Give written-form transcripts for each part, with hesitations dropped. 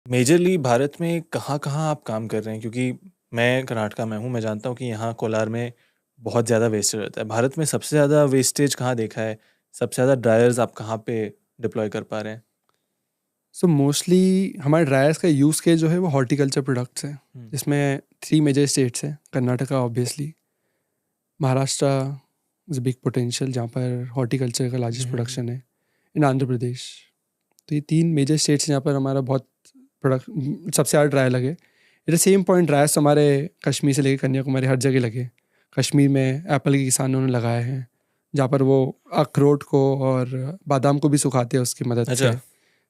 Majorly Bharat में कहाँ-कहाँ आप काम कर रहे हैं? क्योंकि मैं कर्नाटका में हूँ, मैं जानता हूँ कि यहाँ कोलार में बहुत ज़्यादा वेस्टेज रहता है। भारत में सबसे ज़्यादा वेस्टेज कहाँ देखा है? सबसे ज़्यादा ड्रायर्स आप कहाँ पे डिप्लॉय कर पा रहे हैं? सो मोस्टली हमारे ड्रायर्स का यूज़ केस जो है वो हॉर्टिकल्चर प्रोडक्ट्स है, हुँ, जिसमें 3 मेजर स्टेट्स हैं। Karnataka obviously, Maharashtra is a big potential जहाँ पर हॉर्टिकल्चर का हुँ, लार्जेस्ट हुँ, हुँ। प्रोडक्शन है। इन आंध्र प्रदेश, तो ये 3 मेजर स्टेट्स हैं जहाँ पर हमारा बहुत प्रोडक्ट सबसे ज़्यादा ड्रायर लगे। At the same point dryers हमारे कश्मीर से लेकर कन्याकुमारी हर जगह लगे। कश्मीर में एप्पल के किसानों ने लगाए हैं, जहाँ पर वो अखरोट को और बादाम को भी सुखाते हैं उसकी मदद से। अच्छा।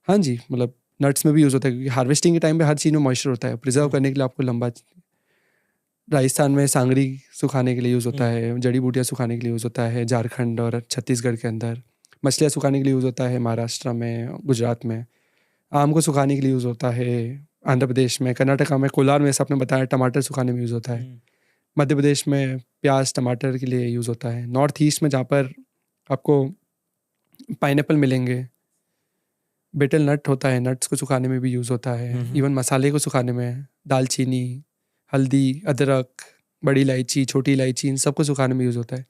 हाँ जी, मतलब नट्स में भी यूज़ होता है, क्योंकि हार्वेस्टिंग के टाइम पे हर चीज़ में मॉइस्चर होता है। प्रिज़र्व हुँ, करने के लिए आपको लंबा, राजस्थान में सांगरी सुखाने के लिए यूज़ होता हुँ, है, जड़ी-बूटियाँ सुखाने के लिए यूज़ होता है, झारखंड और छत्तीसगढ़ के अंदर। मछलियाँ सुखाने के लिए यूज़ होता है महाराष्ट्र में, गुजरात में। आम को सुखाने के लिए यूज़ होता है आंध्र प्रदेश में। कर्नाटका में कोलार में जैसे आपने बताया टमाटर सुखाने में यूज़ होता है। हुँ, मध्य प्रदेश में प्याज़, टमाटर के लिए यूज़ होता है। नॉर्थ ईस्ट में जहाँ पर आपको पाइनएप्पल मिलेंगे, बिटल नट होता है, नट्स को सुखाने में भी यूज़ होता है। हुँ, हुँ। इवन मसाले को सुखाने में दालचीनी, हल्दी, अदरक, बड़ी इलायची, छोटी इलायची, इन सबको सुखाने में यूज़ होता है।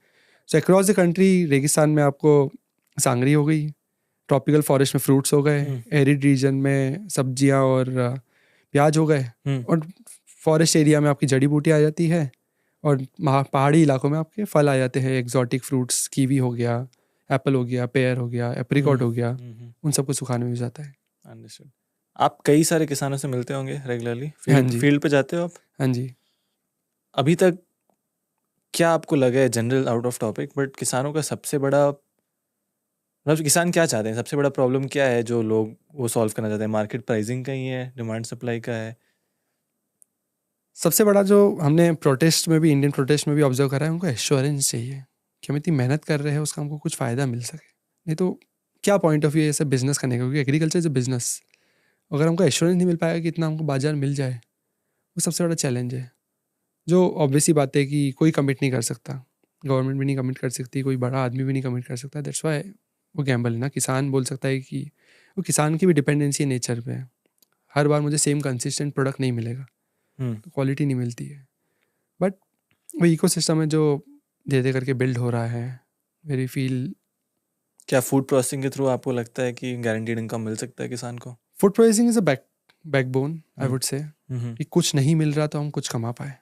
सो अक्रॉस द कंट्री रेगिस्तान में आपको सांगरी हो गई, ट्रॉपिकल फॉरेस्ट में फ्रूट्स हो गए, हुँ, एरिड रीजन में सब्जियां और प्याज हो गए, हुँ। और फॉरेस्ट एरिया में आपकी जड़ी बूटी आ जाती है, और पहाड़ी इलाकों में आपके फल आ जाते हैं, एग्जॉटिक फ्रूट्स, कीवी हो गया, एप्पल हो गया, पेयर हो गया, हुँ, एप्रिकॉट हो गया, हुँ, हुँ। उन सबको सुखाने में यूज़ आता है। अंडरस्टूड। आप कई सारे किसानों से मिलते होंगे रेगुलरली? हाँ फील्ड जी, फील्ड पे जाते हो आप? हाँ जी। अभी तक क्या आपको लगा है, general out of topic, but किसानों का सबसे बड़ा मतलब किसान क्या चाहते हैं? सबसे बड़ा प्रॉब्लम क्या है जो लोग वो सॉल्व करना चाहते हैं? मार्केट प्राइसिंग का ही है? डिमांड सप्लाई का है? सबसे बड़ा जो हमने प्रोटेस्ट में भी, इंडियन प्रोटेस्ट में भी ऑब्जर्व करा है, उनको एश्योरेंस चाहिए कि हम इतनी मेहनत कर रहे हैं, उसका हमको कुछ फ़ायदा मिल सके। नहीं तो क्या पॉइंट ऑफ व्यू है ऐसे बिजनेस करने का, क्योंकि एग्रीकल्चर इज अ बिजनेस। अगर हमको एश्योरेंस नहीं मिल पाएगा कि इतना हमको बाजार मिल जाए, वो सबसे बड़ा चैलेंज है। जो ऑब्वियसली बात है कि कोई कमिट नहीं कर सकता, गवर्नमेंट भी नहीं कमिट कर सकती, कोई बड़ा आदमी भी नहीं कमिट कर सकता। दैट्स वाई वो गैम्बल है ना। किसान बोल सकता है कि वो, किसान की भी डिपेंडेंसी नेचर पे है। हर बार मुझे सेम कंसिस्टेंट प्रोडक्ट नहीं मिलेगा, हुँ। तो क्वालिटी नहीं मिलती है। बट वो इकोसिस्टम है जो धीरे धीरे करके बिल्ड हो रहा है। वेरी फील क्या फूड प्रोसेसिंग के थ्रू आपको लगता है कि गारंटीड इनकम मिल सकता है किसान को? Food processing is a backbone I hmm, would say, हुँ, हुँ, कि कुछ नहीं मिल रहा तो हम कुछ कमा पाए।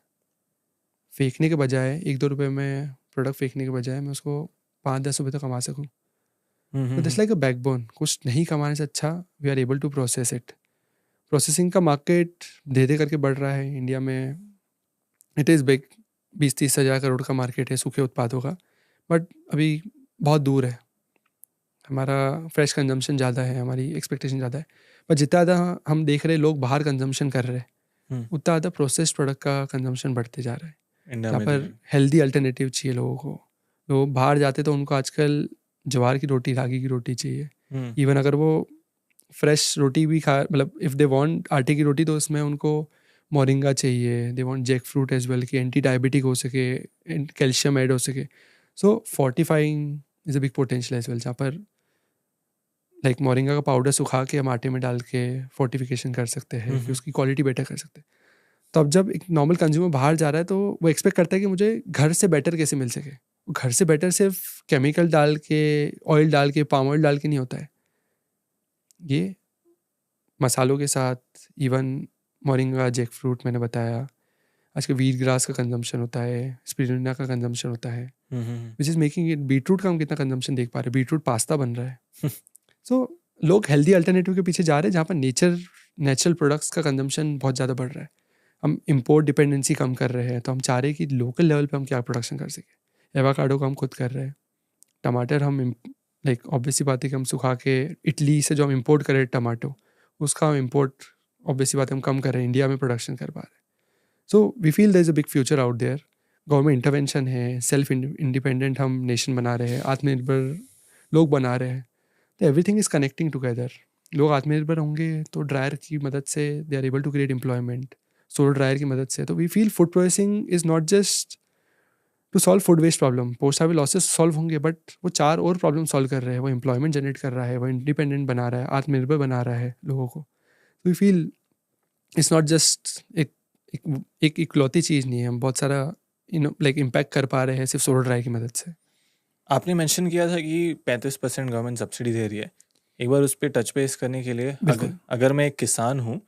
फेंकने के बजाय, 1-2 रुपए में प्रोडक्ट फेंकने के बजाय मैं उसको 5-10 रुपए तो कमा सकूँ। हुँ, तो hmm, that's hmm, like a backbone. कुछ नहीं कमाने से अच्छा we are able to process it. Processing का मार्केट धीरे धीरे करके बढ़ रहा है इंडिया में। इट इज़ बिग, 20-30 हज़ार करोड़ का मार्केट है सूखे उत्पादों का। बट अभी बहुत दूर है। हमारा फ्रेश कंजम्पशन ज़्यादा है, हमारी एक्सपेक्टेशन ज़्यादा है। पर जितना ज़्यादा हम देख रहे हैं लोग बाहर कंजम्पशन कर रहे हैं, हुँ। उतना ज़्यादा प्रोसेस्ड प्रोडक्ट का कंजम्पशन बढ़ते जा रहा है। इंडिया जहाँ में पर भी। हेल्दी अल्टरनेटिव चाहिए लोगों को। लोग बाहर जाते तो उनको आजकल ज्वार की रोटी, रागी की रोटी चाहिए। हुँ, इवन अगर वो फ्रेश रोटी भी खा, मतलब इफ़ दे वांट आटे की रोटी, तो उसमें उनको मोरिंगा चाहिए, they want jackfruit as well, कि एंटी डायबिटिक हो सके, कैल्शियम ऐड हो सके। So fortifying is a big potential as well, जहाँ पर लाइक मोरिंगा का पाउडर सुखा के हम आटे में डाल के फोर्टिफिकेशन कर सकते हैं, हुँ, कि हुँ, उसकी क्वालिटी बेटर कर सकते हैं। तो अब जब एक नॉर्मल कंज्यूमर बाहर जा रहा है, तो वो एक्सपेक्ट करता है कि मुझे घर से बेटर कैसे मिल सके। वो घर से बेटर सिर्फ केमिकल डाल के, ऑयल डाल के, पाम ऑयल डाल के नहीं होता है। ये मसालों के साथ, इवन मोरिंगा, जैक फ्रूट मैंने बताया, आजकल व्हीट ग्रास का कंजम्पशन होता है, स्पिरुलिना का कंजम्पशन होता है, hmm, hmm, which is making it, beetroot का हम कितना कंजम्पशन देख पा रहे हैं, बीटरूट पास्ता बन रहा है। हुँ। सो लोग हेल्दी अल्टरनेटिव के पीछे जा रहे हैं, जहाँ पर नेचुरल प्रोडक्ट्स का कंजम्पशन बहुत ज़्यादा बढ़ रहा है। हम इम्पोर्ट डिपेंडेंसी कम कर रहे हैं, तो हम चाह रहे हैं कि लोकल लेवल पे हम क्या प्रोडक्शन कर सकें। एवोकाडो का हम खुद कर रहे हैं। टमाटर हम लाइक ऑब्वियस सी बात है कि हम सुखा के, इटली से जो हम इम्पोर्ट कर रहे हैं टमाटो, उसका हम इम्पोर्ट ऑब्वियस सी बात है हम कम कर रहे हैं, इंडिया में प्रोडक्शन कर पा रहे हैं। So we feel there is a big future out there. Government intervention है, सेल्फ इंडिपेंडेंट हम नेशन बना रहे हैं, आत्मनिर्भर लोग बना रहे हैं। तो एवरीथिंग इज़ कनेक्टिंग टुगेदर। लोग आत्मनिर्भर होंगे तो ड्रायर की मदद से they are able to create employment, solar dryer की मदद से। तो we feel food processing is not just to solve food waste problem, post harvest losses solve होंगे, बट वो 4 और प्रॉब्लम सॉल्व कर रहे हैं। वो एम्प्लॉयमेंट जनरेट कर रहा है, वो इंडिपेंडेंट बना रहा है, आत्मनिर्भर बना रहा है लोगों को। We feel it's not just एक इकलौती चीज़ नहीं है, हम बहुत सारा लाइक इम्पैक्ट कर पा रहे हैं सिर्फ सोलर ड्राई की मदद से। आपने मेंशन किया था कि 35% गवर्नमेंट सब्सिडी दे रही है। एक बार उस पर टच बेस करने के लिए, बिल्कुल। अगर मैं एक किसान हूँ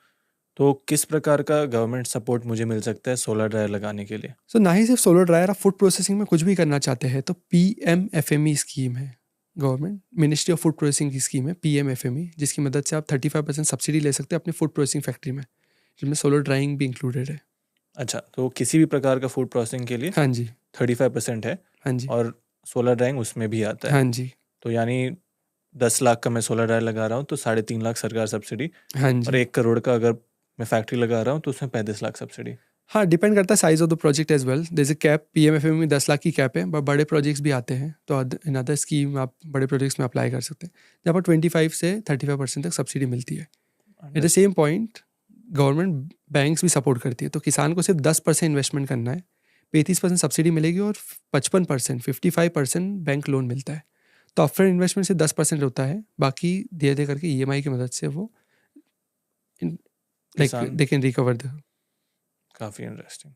तो किस प्रकार का गवर्नमेंट सपोर्ट मुझे मिल सकता है सोलर ड्रायर लगाने के लिए? सो ना ही सिर्फ सोलर ड्रायर, आप फूड प्रोसेसिंग में कुछ भी करना चाहते हैं तो PMFME स्कीम है, government ministry of food processing की स्कीम है PMFME, जिसकी मदद से आप 35% सब्सिडी ले सकते हैं अपनी फूड प्रोसेसिंग फैक्ट्री में, जिसमें सोलर ड्राइंग भी इंक्लूडेड है। अच्छा, तो किसी भी प्रकार का फूड प्रोसेसिंग के लिए हाँ जी, 35% है हाँ जी, और सोलर ड्राइंग उसमें भी आता है। हाँ जी, तो यानी 10 लाख का मैं सोलर ड्रायर लगा रहा हूँ तो 3.5 लाख सरकार सब्सिडी, हाँ और जी। 1 करोड़ का अगर मैं फैक्ट्री लगा रहा हूँ तो उसमें 35 लाख सब्सिडी। हाँ, डिपेंड करता है size of the project as well. जैसे कैप PMFME में 10 लाख की कैप है, बट बड़े प्रोजेक्ट्स भी आते हैं तो इन अदर स्कीम आप बड़े प्रोजेक्ट्स में अप्लाई कर सकते हैं, जहाँ पर 25 से 35% तक सब्सिडी मिलती है। At the same point government banks भी सपोर्ट करती है, तो किसान को सिर्फ 10% इन्वेस्टमेंट करना है, 35% सब्सिडी मिलेगी और 55% 55% बैंक लोन मिलता है। तो अपफ्रंट इन्वेस्टमेंट से 10% होता है, बाकी धीरे धीरे करके EMI की मदद से वो लाइक किसान दे कैन रिकवर द। काफ़ी इंटरेस्टिंग।